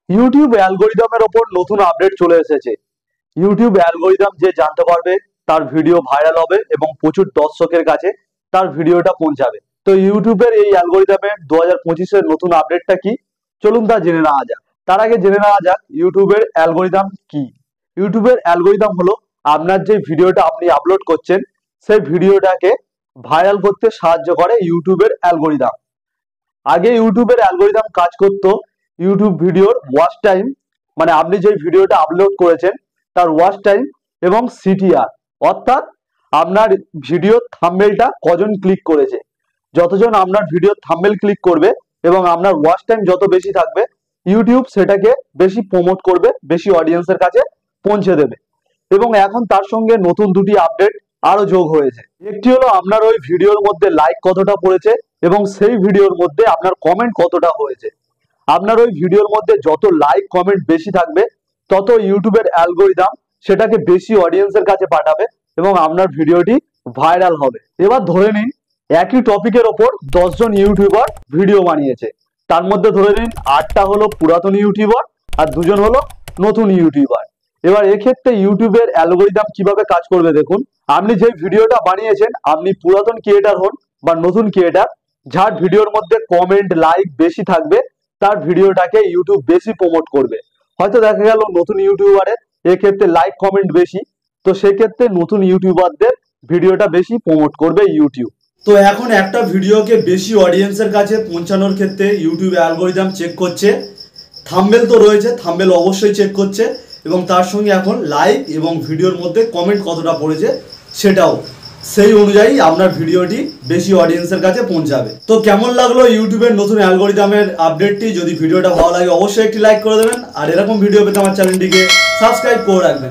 YouTube অ্যালগোরিদমের ওপর নতুন update চলে এসেছে। ইউটিউব অ্যালগোরিদম যে জানতে পারবে তার ভিডিও ভাইরাল হবে এবং প্রচুর দর্শকের কাছে তার ভিডিওটা পৌঁছাবে। তো ইউটিউবের এই অ্যালগোরিদমের 2025-এর নতুন আপডেটটা কি, চলুন তা জেনে নেওয়া যাক। তার আগে জেনে নেওয়া যাক ইউটিউবের অ্যালগোরিদম কি। ইউটিউবের অ্যালগোরিদম হলো আপনার যে ভিডিওটা আপনি আপলোড করছেন সেই ভিডিওটাকে ভাইরাল করতে সাহায্য করে ইউটিউবের অ্যালগোরিদম। আগে ইউটিউবের অ্যালগোরিদম কাজ করতো ইউটিউব ভিডিওর ওয়াচ টাইম, মানে আপনি যে ভিডিওটা আপলোড করেছেন তার ওয়াচ টাইম এবং সিটিআর, অর্থাৎ আপনার ভিডিওর থাম্বনেলটা কজন ক্লিক করেছে। যতজন আপনার ভিডিওর থাম্বনেল ক্লিক করবে এবং আপনার ওয়াচ টাইম যত বেশি থাকবে, ইউটিউব সেটাকে বেশি প্রমোট করবে, বেশি অডিয়েন্সের কাছে পৌঁছে দেবে। এবং এখন তার সঙ্গে নতুন দুটি আপডেট আরো যোগ হয়েছে। একটি হলো আপনার ওই ভিডিওর মধ্যে লাইক কতটা পড়েছে এবং সেই ভিডিওর মধ্যে আপনার কমেন্ট কতটা হয়েছে। আপনার ওই ভিডিওর মধ্যে যত লাইক কমেন্ট বেশি থাকবে তত ইউটিউবের অ্যালগোরিদম সেটাকে বেশি অডিয়েন্সের কাছে পাঠাবে এবং আপনার ভিডিওটি ভাইরাল হবে। এবার ধরে নিন একই টপিকের ওপর 10 জন ইউটিউবার ভিডিও বানিয়েছে, তার মধ্যে ধরে নিন 8টা হলো পুরাতন ইউটিউবার আর 2জন হলো নতুন ইউটিউবার। এবার এক্ষেত্রে ইউটিউবের অ্যালগোরিদম কিভাবে কাজ করবে দেখুন। আপনি যে ভিডিওটা বানিয়েছেন, আপনি পুরাতন ক্রিয়েটার হন বা নতুন ক্রিয়েটার, যার ভিডিওর মধ্যে কমেন্ট লাইক বেশি থাকবে তার ভিডিওটাকে ইউটিউব বেশি প্রমোট করবে। হয়তো দেখা গেল নতুন ইউটিউবারের এক্ষেত্রে লাইক কমেন্ট বেশি, তো সেক্ষেত্রে নতুন ইউটিউবারদের ভিডিওটা বেশি প্রমোট করবে ইউটিউব। তো এখন একটা ভিডিওকে বেশি অডিয়েন্সের কাছে পৌঁছানোর ক্ষেত্রে ইউটিউব অ্যালগোরিদম চেক করছে থাম্বনেল, তো রয়েছে থাম্বনেল অবশ্যই চেক করছে, এবং তার সঙ্গে এখন লাইক এবং ভিডিওর মধ্যে কমেন্ট কতটা পড়েছে সেটাও, সেই অনুযায়ী আপনার ভিডিওটি বেশি অডিয়েন্সের কাছে পৌঁছাবে। তো কেমন লাগলো ইউটিউবের নতুন অ্যালগোরিদমের আপডেটটি? যদি ভিডিওটা ভালো লাগে অবশ্যই একটি লাইক করে দেবেন, আর এরকম ভিডিও পেতে আমার চ্যানেলটিকে সাবস্ক্রাইব করে রাখবেন।